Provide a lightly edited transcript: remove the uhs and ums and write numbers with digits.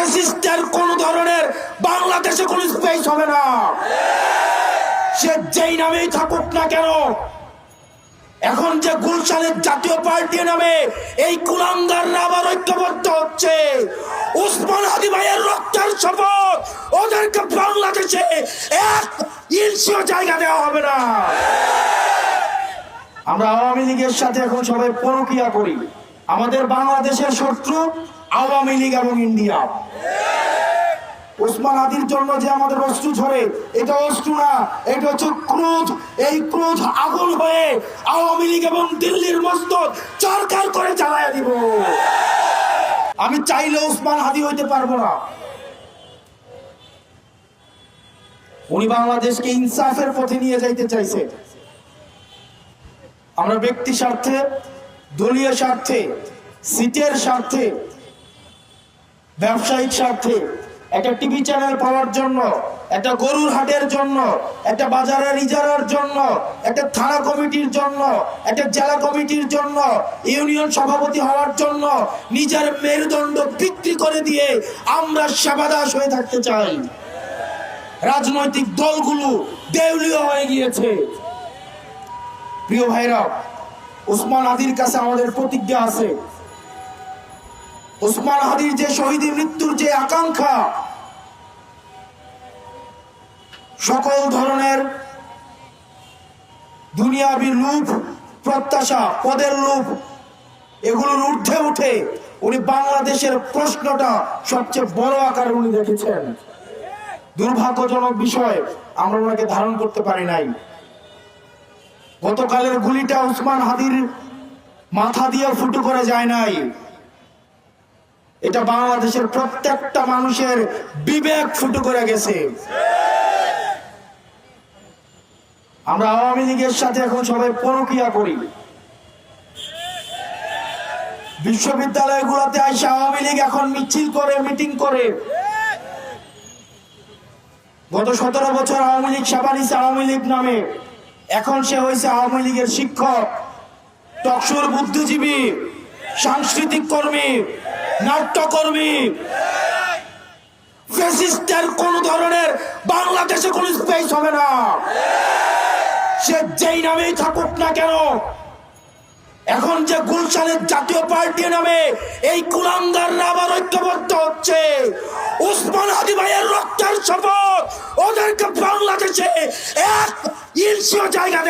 ফ্যাসিস্টের কোন ধরনের বাংলাদেশে কোন স্পেস হবে না। সে যেই নামেই থাকুক না কেন, এখন যে গুলশানের জাতীয় পার্টি নামে এই কুলাঙ্গাররা আবার ঐক্যবদ্ধ হচ্ছে, ওসমান হাদি ভাইয়ের রক্তের শপথ, ওদেরকে বাংলাদেশে এক ইঞ্চিও জায়গা দেওয়া হবে না। আমরা আওয়ামী লীগের সাথে এখন সবাই পরকিয়া করি। আমাদের বাংলাদেশের শত্রু আওয়ামী লীগ এবং ইন্ডিয়া। ওসমান হাদির জন্য যে আমাদের অশ্রু ঝরে, এটা অশ্রু না, এটা হচ্ছে ক্রোধ। এই ক্রোধ আগুন হয়ে আওয়ামী লীগ এবং দিল্লির মস্তক চরকার করে জ্বালায় দিব। আমি চাইলে ওসমান হাদি হইতে পারবো না। উনি বাংলাদেশকে ইনসাফের পথে নিয়ে যাইতে চাইছে। আমরা ব্যক্তি স্বার্থে, দলীয় স্বার্থে, সিটের স্বার্থে, ব্যবসায়িক স্বার্থে, একটা টিভি চ্যানেল পাওয়ার জন্য, একটা গরুর হাটের জন্য, একটা বাজারের ইজারার জন্য, একটা থানা কমিটির জন্য, একটা জেলা কমিটির জন্য, ইউনিয়ন সভাপতি হওয়ার জন্য নিজের মেরুদণ্ড বিক্রি করে দিয়ে আমরা সেবাদাস হয়ে থাকতে চাই। রাজনৈতিক দলগুলো দেউলিয়া হয়ে গিয়েছে। প্রিয় ভাইরা, ওসমান হাদির কাছে আমাদের প্রতিজ্ঞা আছে। ওসমান হাদির যে শহীদের মৃত্যুর যে আকাঙ্ক্ষা, সকল ধরনের দুনিয়াবী লোভ, প্রত্যাশা, পদের লোভ, এগুলোর ঊর্ধ্বে উঠে উনি বাংলাদেশের প্রশ্নটা সবচেয়ে বড় আকারে উনি দেখেছেন। দুর্ভাগ্যজনক বিষয়, আমরা ওনাকে ধারণ করতে পারি নাই। গতকালের গুলিটা ওসমান হাদির মাথা দিয়ে ফুটো করে যায় নাই, এটা বাংলাদেশের প্রত্যেকটা মানুষের বিবেক ফুটো করে গেছে। আমরা আওয়ামী লীগের সাথে এখন সবাই পরকিয়া করি। বিশ্ববিদ্যালয়গুলোতে আইসা আওয়ামী লীগ এখন মিছিল করে, মিটিং করে। গত 17 বছর আওয়ামী লীগ সেবা নিছে আওয়ামী লীগ নামে, এখন সে হয়েছে আওয়ামী লীগের শিক্ষক, টকশোর বুদ্ধিজীবী, সাংস্কৃতিক কর্মী, নাট্যকর্মী। ফ্যাসিস্টের কোন ধরনের বাংলাদেশে কোন স্পেস হবে না। সে যেই নামেই থাকুক না কেন, এখন যে গুলশানের জাতীয় পার্টি নামে এই কুলাঙ্গাররা আবার ঐক্যবদ্ধ হচ্ছে, ওসমান হাদি ভাইয়ের রক্তের শপথ, ওদেরকে বাংলাদেশে এক ইঞ্চিও জায়গা